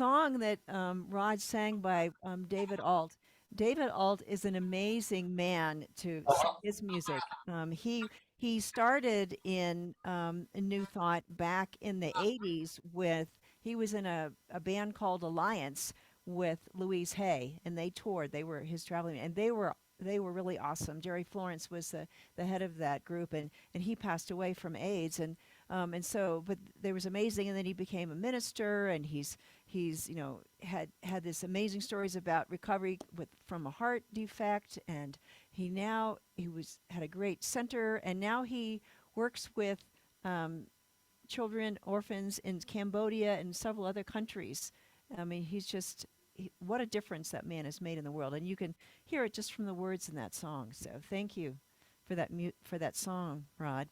song that Rod sang by David Alt. David Alt is an amazing man to sing Uh-huh. his music. He started in New Thought back in the '80s with he was in a band called Alliance with Louise Hay, and they toured. They were his traveling, and they were really awesome. Jerry Florence was the head of that group, and he passed away from AIDS, and so, but they was amazing. And then he became a minister, and he's had this amazing stories about recovery with from a heart defect, and he was had a great center, and now he works with um, children orphans in Cambodia and several other countries. I mean, what a difference that man has made in the world, and you can hear it just from the words in that song. So thank you for for that song, Rod.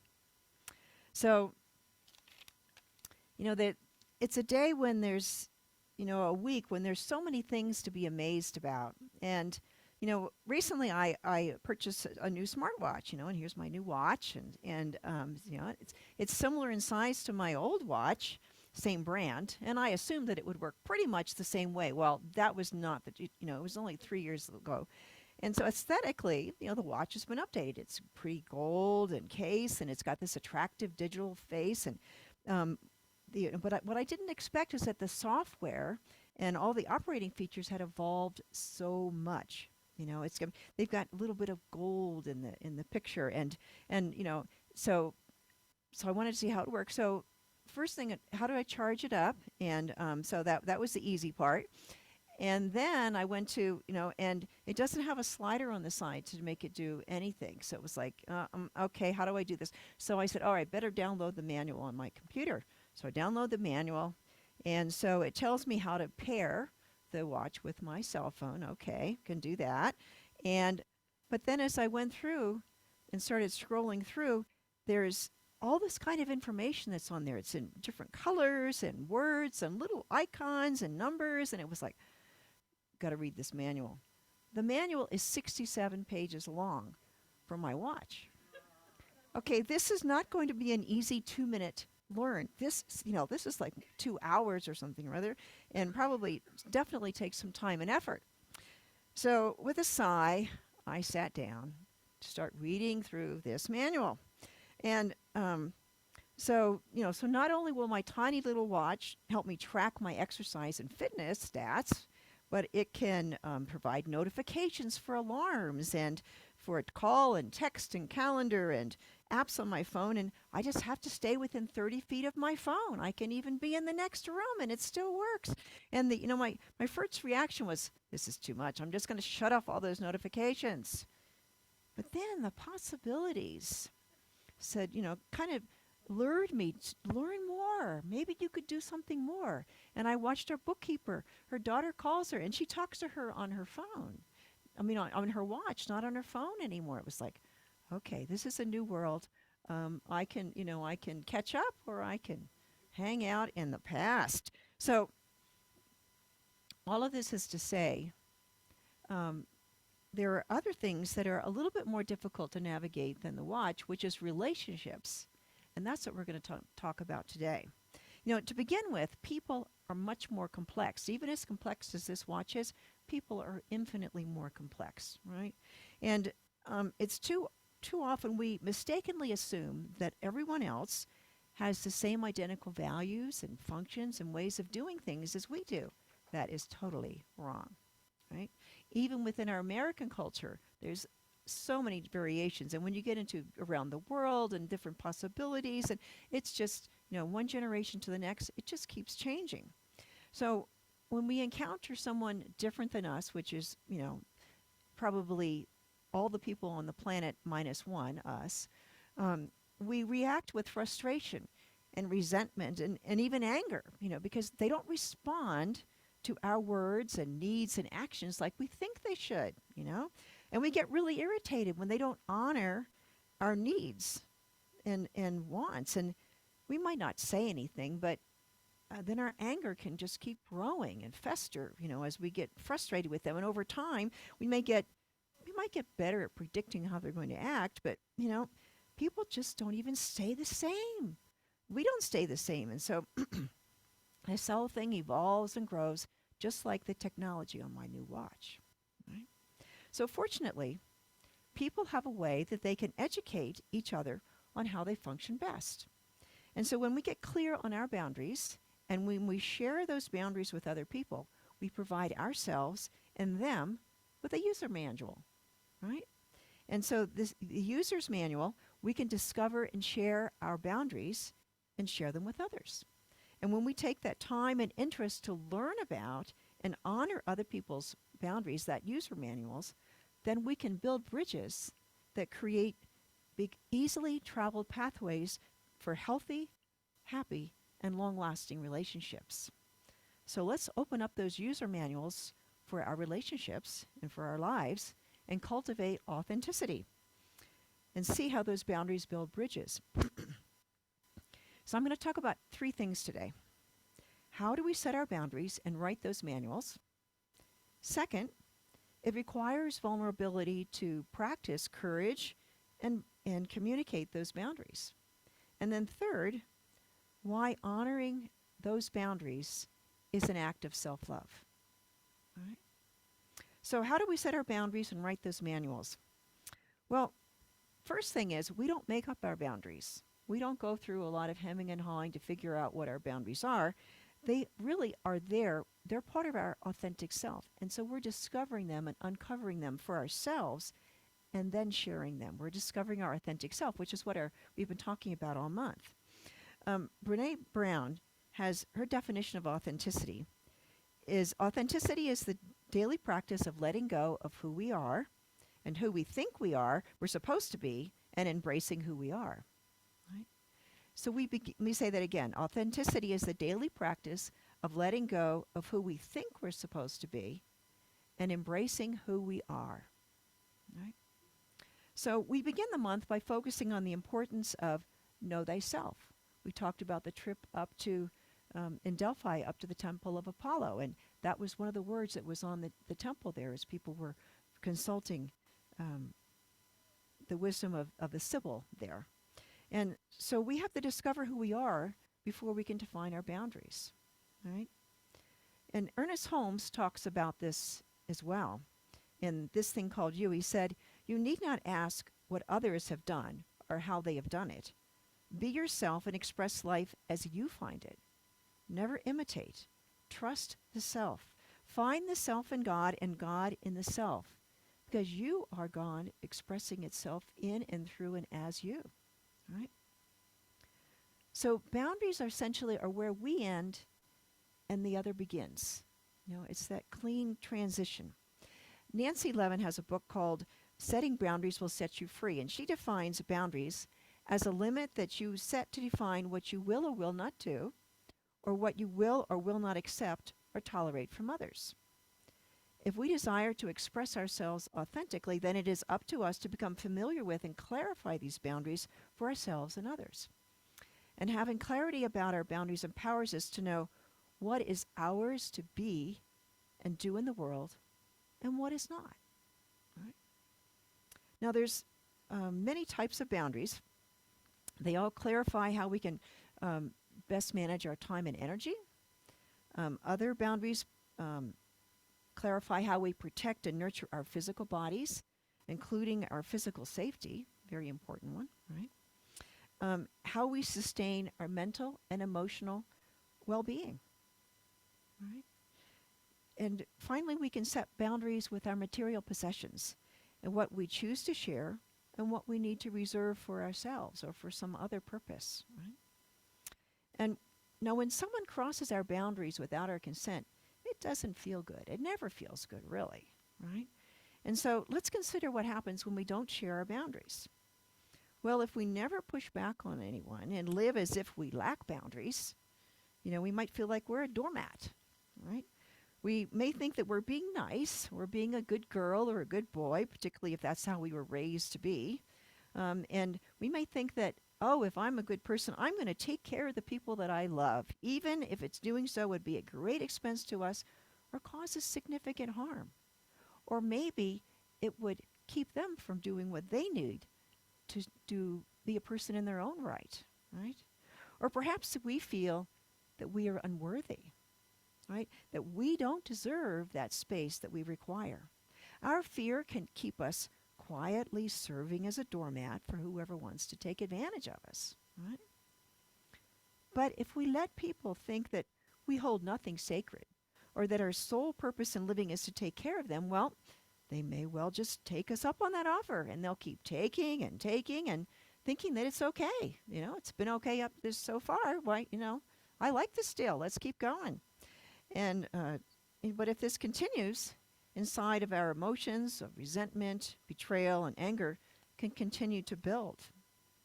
So that it's a day when there's a week when there's so many things to be amazed about. And recently I purchased a new smartwatch, and here's my new watch, and it's similar in size to my old watch, same brand, and I assumed that it would work pretty much the same way. Well, that was not it was only 3 years ago. And so aesthetically, the watch has been updated. It's pretty gold and case, and it's got this attractive digital face. And um, what I didn't expect is that the software and all the operating features had evolved so much. They've got a little bit of gold in the picture, and so I wanted to see how it works. So first thing, how do I charge it up? And so that was the easy part. And then I went to, and it doesn't have a slider on the side to make it do anything. So it was like, okay, how do I do this? So I said, all right, better download the manual on my computer. So I download the manual. And so it tells me how to pair the watch with my cell phone. Okay, can do that. And, but then as I went through and started scrolling through, there's all this kind of information that's on there. It's in different colors and words and little icons and numbers. And it was like, got to read this manual. The manual is 67 pages long for my watch. Okay, this is not going to be an easy 2 minute learn. This is like 2 hours or something or other, and probably definitely takes some time and effort. So, with a sigh, I sat down to start reading through this manual. And so not only will my tiny little watch help me track my exercise and fitness stats, but it can provide notifications for alarms and for call and text and calendar and apps on my phone. And I just have to stay within 30 feet of my phone. I can even be in the next room and it still works. And my first reaction was, this is too much. I'm just going to shut off all those notifications. But then the possibilities said, kind of lured me to learn more. Maybe you could do something more. And I watched our bookkeeper. Her daughter calls her and she talks to her on her phone. I mean, on her watch, not on her phone anymore. It was like, okay, this is a new world. I can catch up or I can hang out in the past. So all of this is to say, um, there are other things that are a little bit more difficult to navigate than the watch, which is relationships. And that's what we're going to talk about today. To begin with, people are much more complex. Even as complex as this watch is, people are infinitely more complex, right? And it's too often we mistakenly assume that everyone else has the same identical values and functions and ways of doing things as we do. That is totally wrong, right? Even within our American culture, there's so many variations. And when you get into around the world and different possibilities, and it's just, one generation to the next, it just keeps changing. So when we encounter someone different than us, which is, probably all the people on the planet minus one, us, we react with frustration and resentment and even anger, because they don't respond to our words and needs and actions like we think they should. And we get really irritated when they don't honor our needs and wants. And we might not say anything, but then our anger can just keep growing and fester, as we get frustrated with them. And over time, we might get better at predicting how they're going to act, but people just don't even stay the same. We don't stay the same. And so This whole thing evolves and grows just like the technology on my new watch. Right? So, fortunately, people have a way that they can educate each other on how they function best. And so, when we get clear on our boundaries and when we share those boundaries with other people, we provide ourselves and them with a user manual, right? And so, the user's manual, we can discover and share our boundaries and share them with others. And when we take that time and interest to learn about and honor other people's boundaries, that user manuals, then we can build bridges that create big, easily traveled pathways for healthy, happy, and long lasting relationships. So let's open up those user manuals for our relationships and for our lives and cultivate authenticity and see how those boundaries build bridges. So I'm going to talk about three things today. How do we set our boundaries and write those manuals? Second, it requires vulnerability to practice courage and communicate those boundaries. And then third, why honoring those boundaries is an act of self-love. All right? So how do we set our boundaries and write those manuals? Well, first thing is we don't make up our boundaries. We don't go through a lot of hemming and hawing to figure out what our boundaries are. They really are there. They're part of our authentic self. And so we're discovering them and uncovering them for ourselves and then sharing them. We're discovering our authentic self, which is what we've been talking about all month. Brene Brown has her definition of authenticity is the daily practice of letting go of who we are and who we think we're supposed to be, and embracing who we are. Right? So let me say that again. Authenticity is the daily practice of letting go of who we think we're supposed to be and embracing who we are. Right? So we begin the month by focusing on the importance of know thyself. We talked about the trip up to in Delphi up to the Temple of Apollo, and that was one of the words that was on the temple there as people were consulting the wisdom of the Sibyl there. And so we have to discover who we are before we can define our boundaries. Right? And Ernest Holmes talks about this as well. In this thing called You, he said, you need not ask what others have done or how they have done it. Be yourself and express life as you find it. Never imitate. Trust the self. Find the self in God and God in the self, because you are God expressing itself in and through and as you. Right? So boundaries are essentially where we end and the other begins. It's that clean transition. Nancy Levin has a book called Setting Boundaries Will Set You Free, and she defines boundaries as a limit that you set to define what you will or will not do, or what you will or will not accept or tolerate from others. If we desire to express ourselves authentically, then it is up to us to become familiar with and clarify these boundaries for ourselves and others. And having clarity about our boundaries empowers us to know what is ours to be and do in the world and what is not. Right? Now, there's many types of boundaries. They all clarify how we can best manage our time and energy. Other boundaries clarify how we protect and nurture our physical bodies, including our physical safety, very important one, right? How we sustain our mental and emotional well-being, right? And finally, we can set boundaries with our material possessions and what we choose to share and what we need to reserve for ourselves or for some other purpose, right? And now when someone crosses our boundaries without our consent, it doesn't feel good. It never feels good, really, right? And so let's consider what happens when we don't share our boundaries. Well, if we never push back on anyone and live as if we lack boundaries, we might feel like we're a doormat, right? We may think that we're being nice, we're being a good girl or a good boy, particularly if that's how we were raised to be. And we may think that, if I'm a good person, I'm going to take care of the people that I love, even if it's doing so would be a great expense to us or causes significant harm. Or maybe it would keep them from doing what they need to be a person in their own right? Or perhaps we feel that we are unworthy, right? That we don't deserve that space that we require. Our fear can keep us quietly serving as a doormat for whoever wants to take advantage of us, right? But if we let people think that we hold nothing sacred or that our sole purpose in living is to take care of them, well, they may well just take us up on that offer and they'll keep taking and thinking that it's okay. It's been okay up this so far. Why, I like this deal. Let's keep going. And but if this continues, inside of our emotions of resentment, betrayal, and anger can continue to build,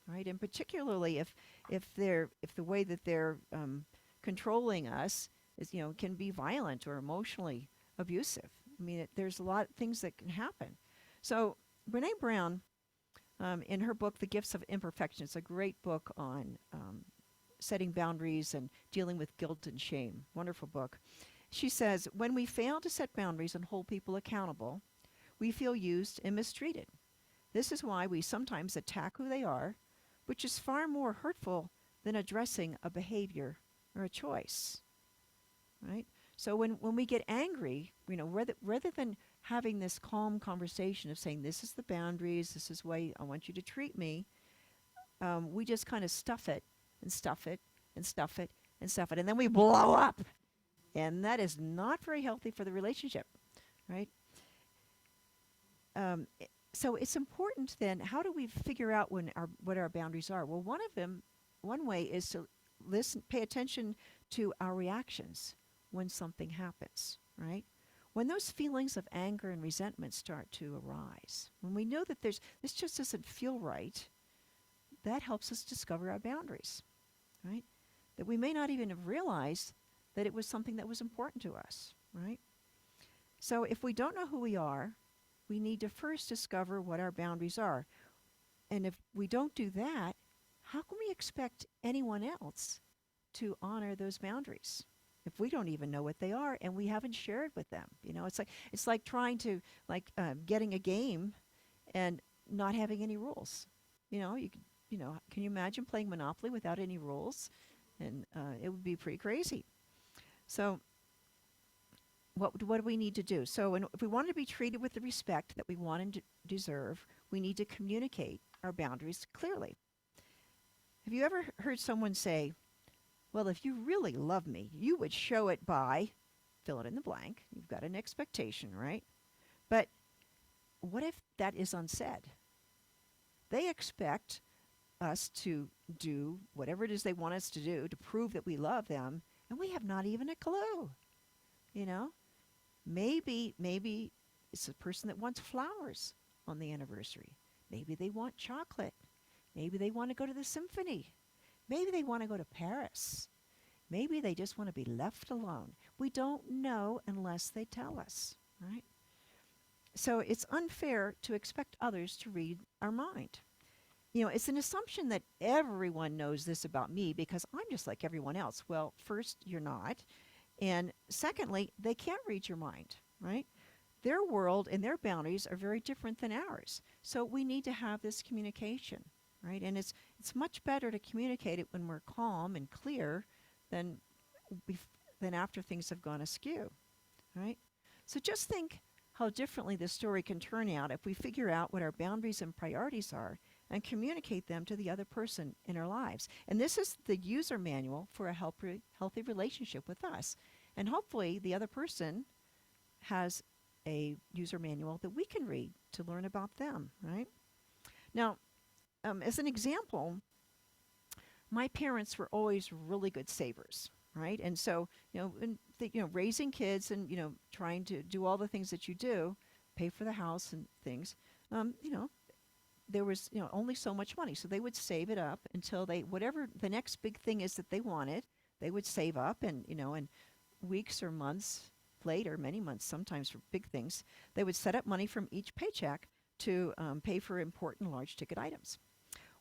right? And particularly if the way that they're controlling us is can be violent or emotionally abusive. I mean, there's a lot of things that can happen. So Brene Brown, in her book The Gifts of Imperfection, it's a great book on setting boundaries and dealing with guilt and shame. Wonderful book. She says, when we fail to set boundaries and hold people accountable, we feel used and mistreated. This is why we sometimes attack who they are, which is far more hurtful than addressing a behavior or a choice, right? So when we get angry, rather than having this calm conversation of saying, this is the boundaries, this is the way I want you to treat me, we just kind of stuff it and stuff it and stuff it and stuff it, and then we blow up. And that is not very healthy for the relationship, right? So it's important then, how do we figure out what our boundaries are? Well, one way is to pay attention to our reactions when something happens, right? When those feelings of anger and resentment start to arise, when we know that this just doesn't feel right, that helps us discover our boundaries, right? That we may not even have realized that it was something that was important to us, right? So if we don't know who we are, we need to first discover what our boundaries are. And if we don't do that, how can we expect anyone else to honor those boundaries if we don't even know what they are and we haven't shared with them? It's like trying to getting a game and not having any rules. Can you imagine playing Monopoly without any rules? And it would be pretty crazy. So what do we need to do? So if we want to be treated with the respect that we want and deserve, we need to communicate our boundaries clearly. Have you ever heard someone say, well, if you really love me, you would show it by, fill it in the blank. You've got an expectation, right? But what if that is unsaid? They expect us to do whatever it is they want us to do to prove that we love them, and we have not even a clue. Maybe it's a person that wants flowers on the anniversary. Maybe they want chocolate. Maybe they want to go to the symphony. Maybe they want to go to Paris. Maybe they just want to be left alone. We don't know unless they tell us, right? So it's unfair to expect others to read our mind. It's an assumption that everyone knows this about me because I'm just like everyone else. Well, first, you're not. And secondly, they can't read your mind, right? Their world and their boundaries are very different than ours. So we need to have this communication, right? And it's much better to communicate it when we're calm and clear than after things have gone askew, right? So just think how differently this story can turn out if we figure out what our boundaries and priorities are and communicate them to the other person in our lives. And this is the user manual for a healthy relationship with us. And hopefully the other person has a user manual that we can read to learn about them, right? Now, as an example, my parents were always really good savers, right? And so, raising kids and, trying to do all the things that you do, pay for the house and things, there was only so much money, so they would save it up until whatever the next big thing is that they wanted, they would save up, and and weeks or months later, many months sometimes for big things, they would set up money from each paycheck to pay for important large ticket items.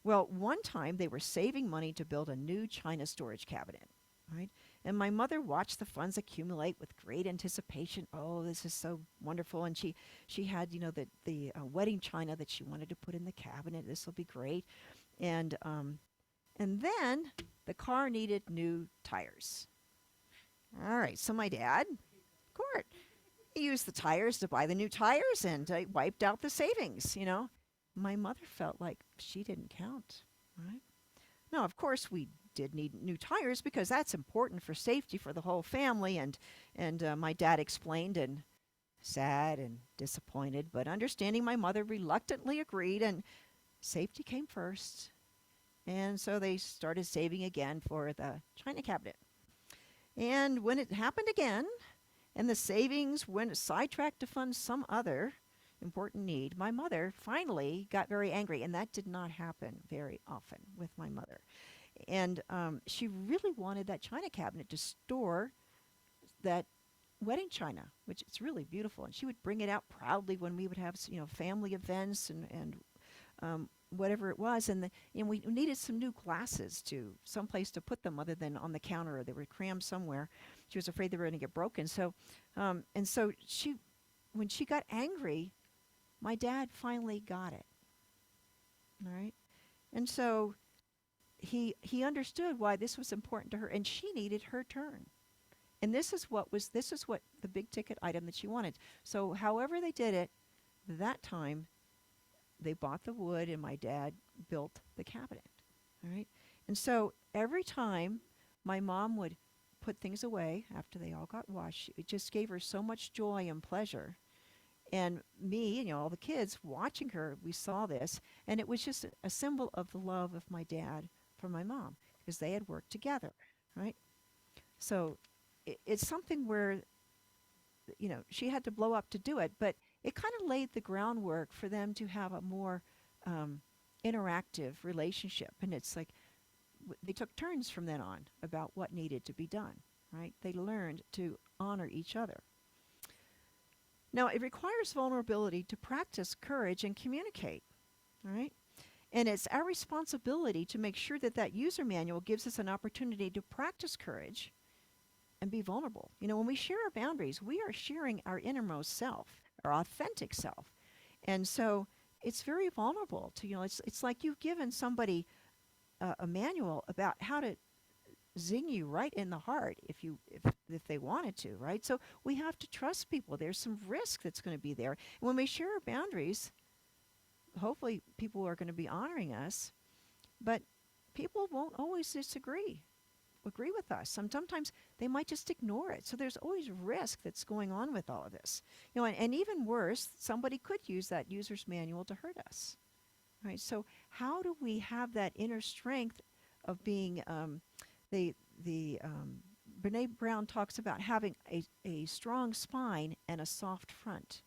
Well, one time they were saving money to build a new china storage cabinet, right? And my mother watched the funds accumulate with great anticipation. Oh, this is so wonderful. And she had, the wedding china that she wanted to put in the cabinet. This will be great. And then the car needed new tires. All right, so my dad, of course, he used the tires to buy the new tires and wiped out the savings. My mother felt like she didn't count, right? Now, of course, we did need new tires because that's important for safety for the whole family. And my dad explained and sad and disappointed, but understanding my mother reluctantly agreed, and safety came first. And so they started saving again for the china cabinet. And when it happened again, and the savings went sidetracked to fund some other important need, my mother finally got very angry, and that did not happen very often with my mother. And she really wanted that china cabinet to store that wedding china, which is really beautiful. And she would bring it out proudly when we would have family events and whatever it was. And we needed some new glasses to someplace to put them other than on the counter, or they were crammed somewhere. She was afraid they were going to get broken. So she, when she got angry, my dad finally got it. All right, and so he understood why this was important to her, and she needed her turn. And this is what the big ticket item that she wanted. So however they did it, that time they bought the wood and my dad built the cabinet. All right. And so every time my mom would put things away after they all got washed, it just gave her so much joy and pleasure. And me, all the kids watching her, we saw this, and it was just a symbol of the love of my dad for my mom because they had worked together, right? So it's something where she had to blow up to do it, but it kind of laid the groundwork for them to have a more um, interactive relationship. And it's like they took turns from then on about what needed to be done, right? They learned to honor each other. Now, it requires vulnerability to practice courage and communicate, all right? And it's our responsibility to make sure that that user manual gives us an opportunity to practice courage and be vulnerable. When we share our boundaries, we are sharing our innermost self, our authentic self. And so it's very vulnerable to, it's like you've given somebody a manual about how to zing you right in the heart if they wanted to, right? So we have to trust people. There's some risk that's going to be there. And when we share our boundaries, hopefully people are going to be honoring us, but people won't always agree with us. Sometimes they might just ignore it. So there's always risk that's going on with all of this. And even worse, somebody could use that user's manual to hurt us. Right? So how do we have that inner strength of being Brene Brown talks about having a strong spine and a soft front.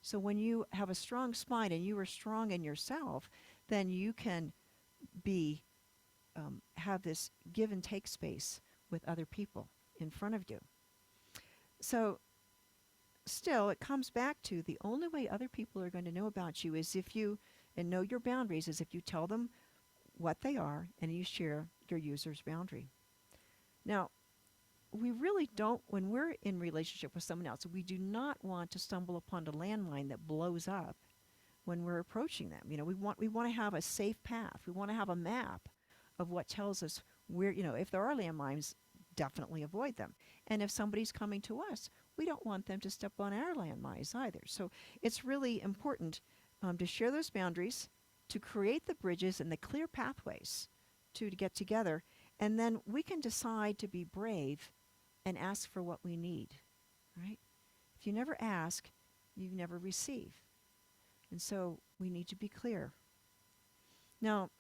So when you have a strong spine and you are strong in yourself, then you can be have this give and take space with other people in front of you. So still, it comes back to the only way other people are going to know about you is if you, and know your boundaries, is if you tell them what they are and you share your user's boundary. Now, we really don't, when we're in relationship with someone else, we do not want to stumble upon a landmine that blows up when we're approaching them. We want to have a safe path. We want to have a map of what tells us where, if there are landmines, definitely avoid them. And if somebody's coming to us, we don't want them to step on our landmines either. So it's really important to share those boundaries, to create the bridges and the clear pathways to get together. And then we can decide to be brave and ask for what we need, right? If you never ask, you never receive. And so we need to be clear. Now,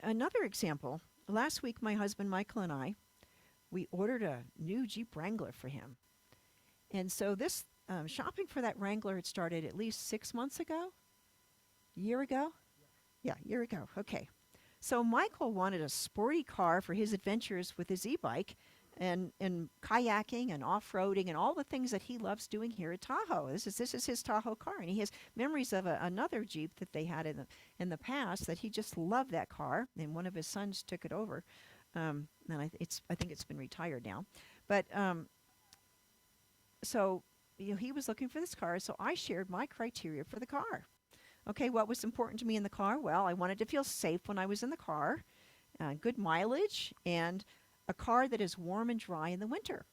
another example, last week my husband Michael and I, we ordered a new Jeep Wrangler for him. And so this shopping for that Wrangler had started at least 6 months ago, year ago? Yeah, year ago. Okay. So Michael wanted a sporty car for his adventures with his e-bike and kayaking and off-roading and all the things that he loves doing here at Tahoe. This is his Tahoe car, and he has memories of another Jeep that they had in the past that he just loved that car, and one of his sons took it over. And I think it's been retired now. But so he was looking for this car, so I shared my criteria for the car. Okay, what was important to me in the car? Well, I wanted to feel safe when I was in the car, good mileage, and a car that is warm and dry in the winter.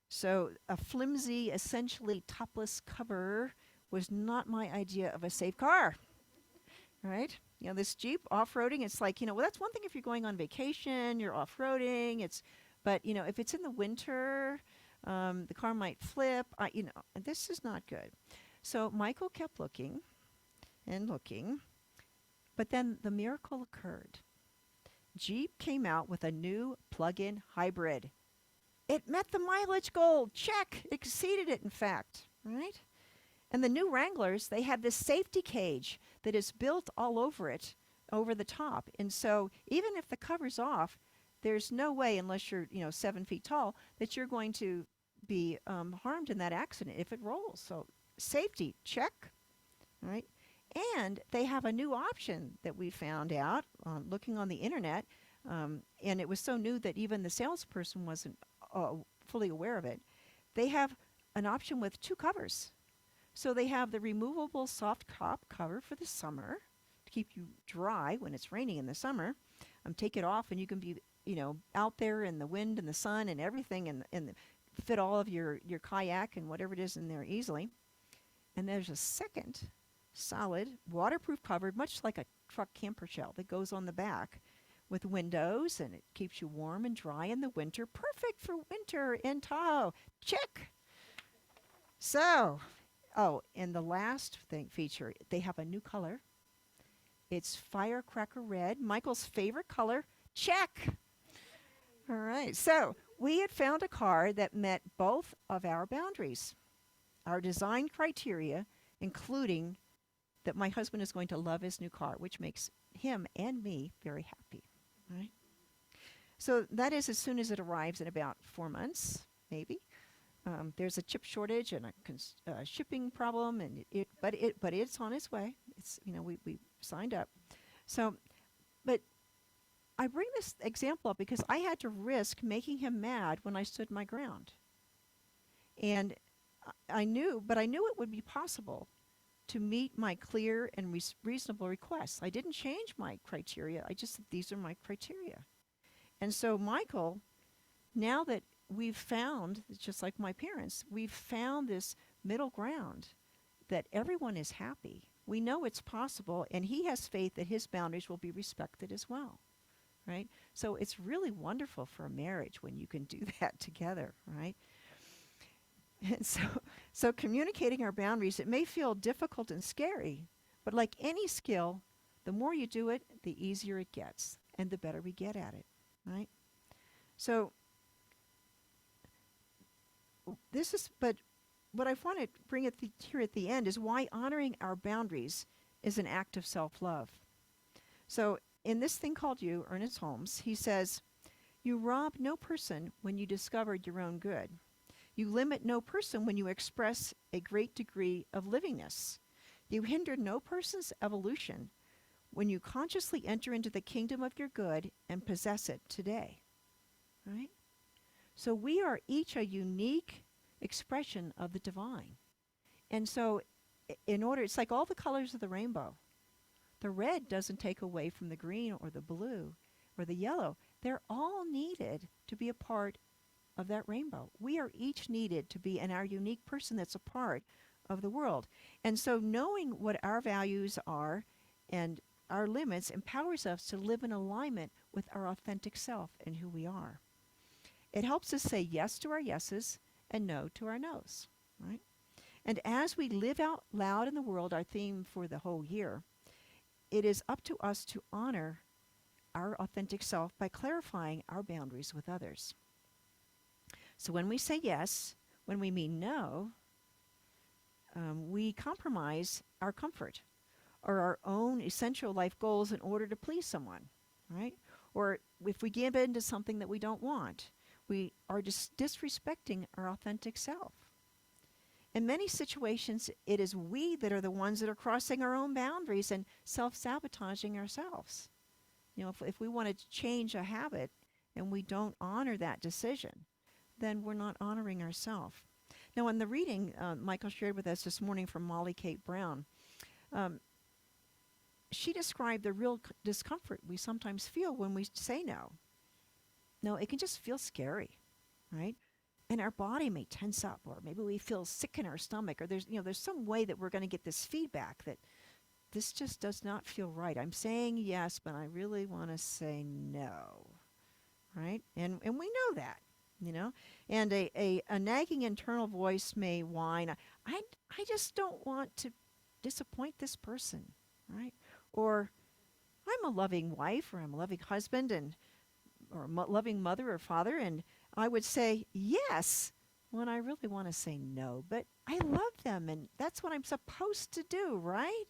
So a flimsy, essentially topless cover was not my idea of a safe car, right? This Jeep off-roading, it's like, well, that's one thing if you're going on vacation, you're off-roading, but, if it's in the winter, the car might flip, this is not good. So Michael kept looking and looking, but then the miracle occurred. Jeep came out with a new plug-in hybrid. It met the mileage goal. Check. It exceeded it, in fact, right? And the new Wranglers, they have this safety cage that is built all over it, over the top. And so even if the cover's off, there's no way, unless you're, 7 feet tall, that you're going to be harmed in that accident if it rolls. So safety, check, right? And they have a new option that we found out looking on the internet, and it was so new that even the salesperson wasn't fully aware of it. They have an option with two covers. So they have the removable soft top cover for the summer to keep you dry when it's raining in the summer. Take it off and you can be, out there in the wind and the sun and everything and fit all of your kayak and whatever it is in there easily. And there's a second solid waterproof cover, much like a truck camper shell that goes on the back with windows, and it keeps you warm and dry in the winter. Perfect for winter in Tahoe. Check. So, and the last feature, they have a new color. It's firecracker red, Michael's favorite color. Check. All right. So we had found a car that met both of our boundaries, our design criteria, including that my husband is going to love his new car, which makes him and me very happy. Right? So that is as soon as it arrives in about 4 months, maybe. There's a chip shortage and a shipping problem, and but it's on its way. It's we signed up. So, but I bring this example up because I had to risk making him mad when I stood my ground, and I knew it would be possible to meet my clear and reasonable requests. I didn't change my criteria. I just said these are my criteria, and so Michael, now that we've found, just like my parents, we've found this middle ground that everyone is happy. We know it's possible, and he has faith that his boundaries will be respected as well, right? So it's really wonderful for a marriage when you can do that together, right? And so communicating our boundaries, it may feel difficult and scary, but like any skill, the more you do it, the easier it gets, and the better we get at it, right? So but what I want to bring here at the end is why honoring our boundaries is an act of self-love. So in this thing called you, Ernest Holmes, he says, you rob no person when you discover your own good. You limit no person when you express a great degree of livingness. You hinder no person's evolution when you consciously enter into the kingdom of your good and possess it today. Right? So we are each a unique expression of the divine. And so it's like all the colors of the rainbow. The red doesn't take away from the green or the blue or the yellow. They're all needed to be a part of that rainbow. We are each needed to be our unique person that's a part of the world. And so knowing what our values are and our limits empowers us to live in alignment with our authentic self and who we are. It helps us say yes to our yeses and no to our nos, right? And as we live out loud in the world, our theme for the whole year, it is up to us to honor our authentic self by clarifying our boundaries with others. So when we say yes, when we mean no, we compromise our comfort or our own essential life goals in order to please someone, right? Or if we give in to something that we don't want, we are just disrespecting our authentic self. In many situations, it is we that are the ones that are crossing our own boundaries and self-sabotaging ourselves. If we want to change a habit and we don't honor that decision, then we're not honoring ourselves. Now, in the reading Michael shared with us this morning from Molly Kate Brown, she described the real discomfort we sometimes feel when we say no. No, it can just feel scary, right? And our body may tense up, or maybe we feel sick in our stomach, or there's some way that we're going to get this feedback that this just does not feel right. I'm saying yes, but I really want to say no, right? And we know that, you know. And a nagging internal voice may whine, I just don't want to disappoint this person, right? Or I'm a loving wife, or I'm a loving husband, and or loving mother or father, and I would say yes when I really want to say no. But I love them, and that's what I'm supposed to do, right?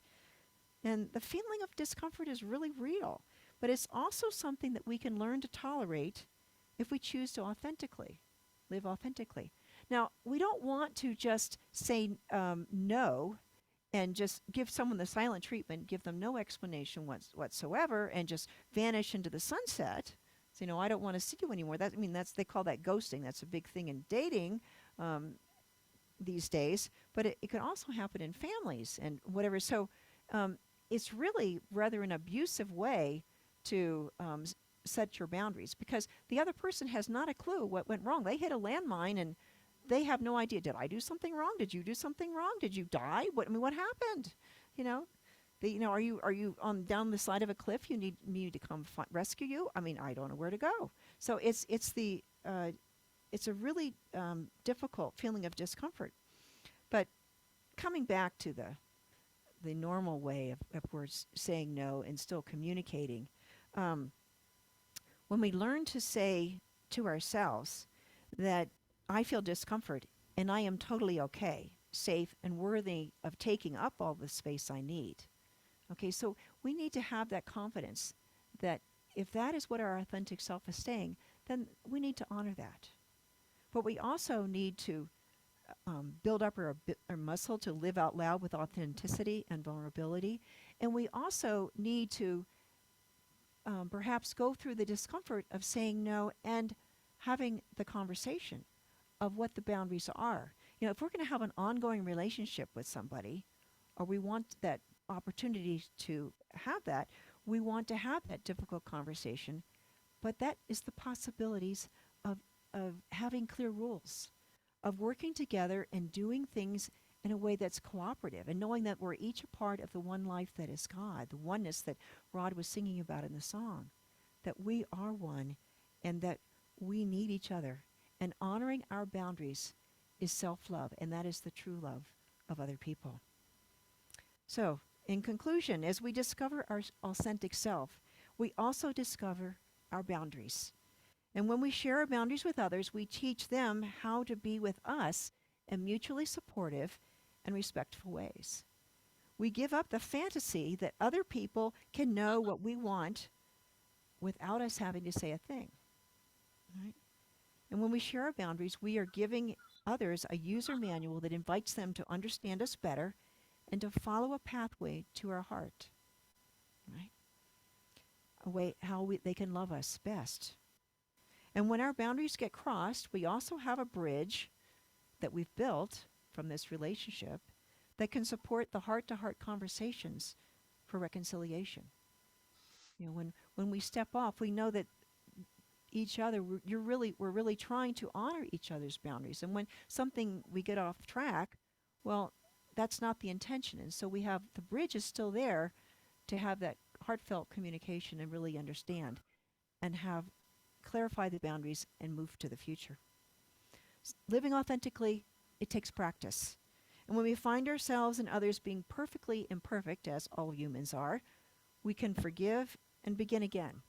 And the feeling of discomfort is really real, but it's also something that we can learn to tolerate if we choose to authentically live authentically. Now, we don't want to just say no and just give someone the silent treatment, give them no explanation whatsoever, and just vanish into the sunset. So, I don't want to see you anymore. They call that ghosting. That's a big thing in dating these days. But it can also happen in families and whatever. So, it's really rather an abusive way to set your boundaries, because the other person has not a clue what went wrong. They hit a landmine and they have no idea. Did I do something wrong? Did you do something wrong? Did you die? What happened? You know, are you on down the side of a cliff? You need me to come rescue you? I don't know where to go. So it's a really difficult feeling of discomfort. But coming back to the normal way of words saying no and still communicating, when we learn to say to ourselves that I feel discomfort and I am totally okay, safe, and worthy of taking up all the space I need. Okay, so we need to have that confidence that if that is what our authentic self is saying, then we need to honor that. But we also need to build up our muscle to live out loud with authenticity and vulnerability. And we also need to perhaps go through the discomfort of saying no and having the conversation of what the boundaries are. If we're going to have an ongoing relationship with somebody, or we want that opportunity to have that, we want to have that difficult conversation. But that is the possibilities of having clear rules, of working together and doing things in a way that's cooperative, and knowing that we're each a part of the one life that is God, the oneness that Rod was singing about in the song, that we are one and that we need each other. And honoring our boundaries is self-love, and that is the true love of other people. So, in conclusion, as we discover our authentic self, we also discover our boundaries. And when we share our boundaries with others, we teach them how to be with us in mutually supportive and respectful ways. We give up the fantasy that other people can know what we want without us having to say a thing. Right? And when we share our boundaries, we are giving others a user manual that invites them to understand us better and to follow a pathway to our heart. Right? A way how they can love us best. And when our boundaries get crossed, we also have a bridge that we've built from this relationship that can support the heart-to-heart conversations for reconciliation. When we step off, we know that each other, we're really trying to honor each other's boundaries. And when we get off track, well, that's not the intention. And so the bridge is still there to have that heartfelt communication and really understand and clarify the boundaries and move to the future. Living authentically, it takes practice. And when we find ourselves and others being perfectly imperfect, as all humans are, we can forgive and begin again.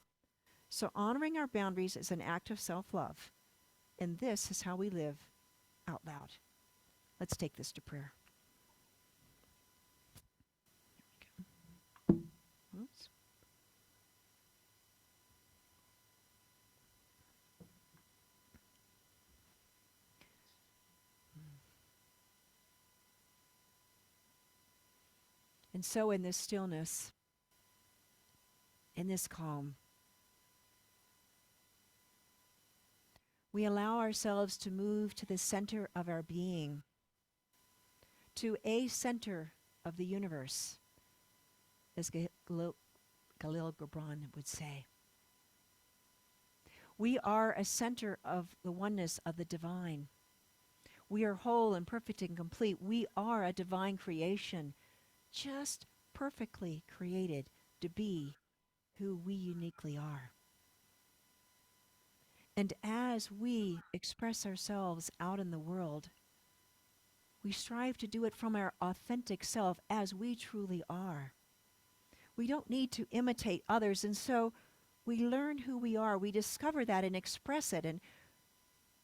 So honoring our boundaries is an act of self-love. And this is how we live out loud. Let's take this to prayer. Oops. And so in this stillness, in this calm, we allow ourselves to move to the center of our being, to a center of the universe, as Khalil Gibran would say. We are a center of the oneness of the divine. We are whole and perfect and complete. We are a divine creation, just perfectly created to be who we uniquely are. And as we express ourselves out in the world, we strive to do it from our authentic self as we truly are. We don't need to imitate others, and so we learn who we are. We discover that and express it, and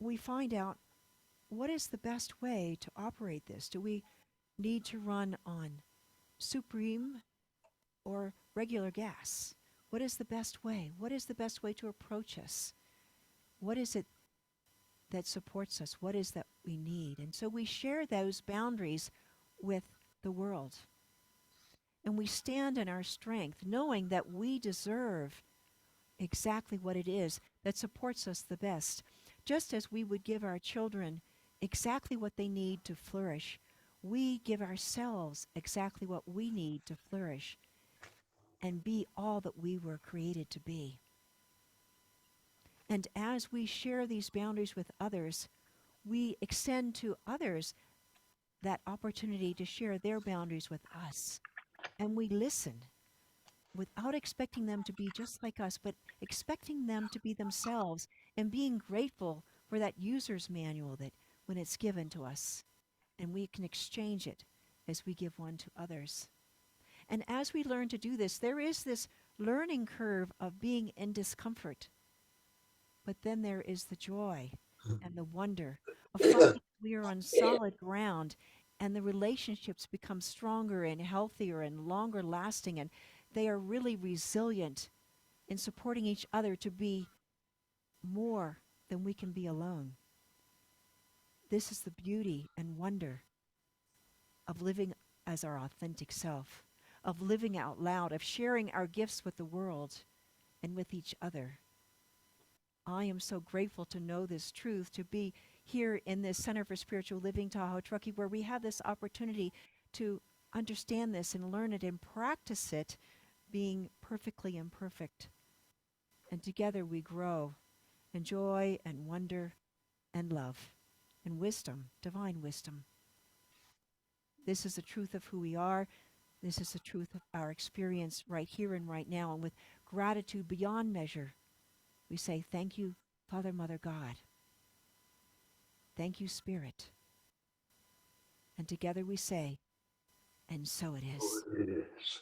we find out what is the best way to operate this. Do we need to run on supreme or regular gas? What is the best way? What is the best way to approach us? What is it that supports us? What is that we need? And so we share those boundaries with the world. And we stand in our strength, knowing that we deserve exactly what it is that supports us the best. Just as we would give our children exactly what they need to flourish, we give ourselves exactly what we need to flourish and be all that we were created to be. And as we share these boundaries with others, we extend to others that opportunity to share their boundaries with us. And we listen without expecting them to be just like us, but expecting them to be themselves and being grateful for that user's manual that when it's given to us and we can exchange it as we give one to others. And as we learn to do this, there is this learning curve of being in discomfort. But then there is the joy and the wonder of finding we are on solid ground and the relationships become stronger and healthier and longer lasting, and they are really resilient in supporting each other to be more than we can be alone. This is the beauty and wonder of living as our authentic self, of living out loud, of sharing our gifts with the world and with each other. I am so grateful to know this truth, to be here in this Center for Spiritual Living, Tahoe-Truckee, where we have this opportunity to understand this and learn it and practice it, being perfectly imperfect. And together we grow in joy and wonder and love and wisdom, divine wisdom. This is the truth of who we are. This is the truth of our experience right here and right now. And with gratitude beyond measure, we say, thank you, Father, Mother, God. Thank you, Spirit. And together we say, and so it is. So it is.